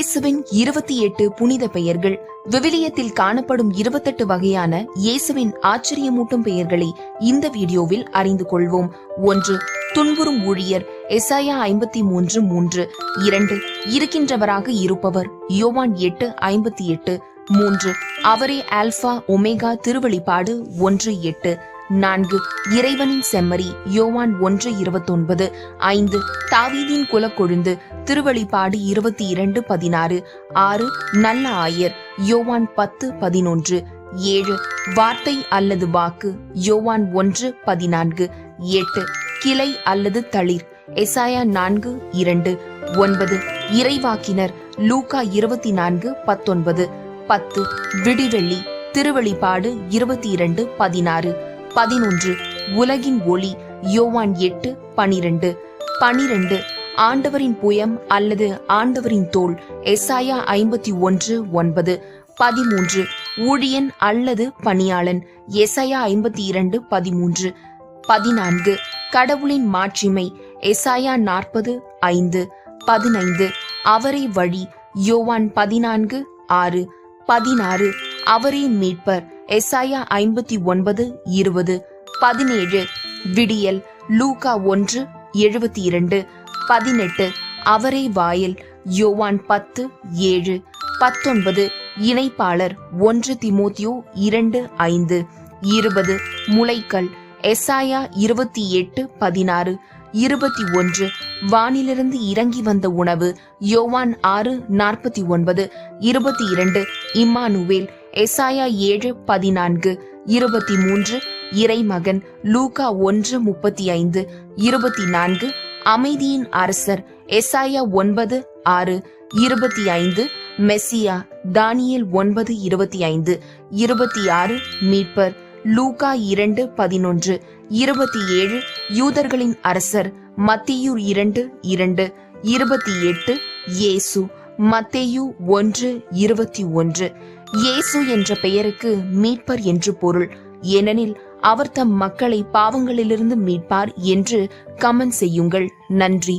இயேசுவின் 28 புனித பெயர்கள். விவிலியத்தில் காணப்படும் 28 வகையான இயேசுவின் ஆச்சரியமூட்டும் பெயர்களை இந்த வீடியோவில் அறிந்து கொள்வோம். 1. துன்புறும் ஊழியர் எசாயா 53:3. 2. இருக்கின்றவராக இருப்பவர் யோவான் 8:58. 3. அவரே ஆல்பா ஒமேகா திருவெளிப்பாடு 1:8. 4. இறைவனின் செம்மறி யோவான் 1:29. 5. தாவீதின் குலக்கொழுந்து திருவெளிப்பாடு 22:16. 6. நல்ல ஆயர் யோவான் 10:11. 7. வார்த்தை அல்லது வாக்கு யோவான் 1:14. 8. கிளை அல்லது தளிர் எசாயா 4:2. 9. இறைவாக்கினர் லூக்கா 24:19. 10. விடிவெள்ளி திருவெளிப்பாடு 22:16. 11. உலகின் ஒளி யோவான் 8:12. 12. ஆண்டவரின் புயம் அல்லது ஆண்டவரின் தோள் எசாயா 51:9. 13. ஊழியன் அல்லது பணியாளன் எசாயா 52:13. 14. கடவுளின் மாட்சிமை எசாயா 40:5. 15. அவரே வழி யோவான் 14:6. 16. அவரே மீட்பர் எசாயா 59:20. 17. விடியல் லூக்கா 1:72. 18. அவரே வாயில் யோவான் 10:7. 19. இணைப்பாளர் 1 தீமோத்தேயு 2:5. 20. முளைக்கல் எசாயா 28:16. 21. வானிலிருந்து இறங்கி வந்த உணவு யோவான் 6:49. 22. இம்மானுவேல் எசாயா 7:14. 23. இறைமகன் லூக்கா 1:35. 24. அமைதியின் அரசர் எசாயா 9:6. 25. மெசியா தானியேல் 9:25. 26. மீட்பர் லூக்கா 2:11. 27. யூதர்களின் அரசர் மத்தேயு 2:2. 28. இயேசு மத்தேயு 1:21. இயேசு என்ற பெயருக்கு மீட்பர் என்று பொருள். ஏனெனில் அவர் தம் மக்களை பாவங்களிலிருந்து மீட்பார் என்று கமெண்ட் செய்யுங்கள். நன்றி.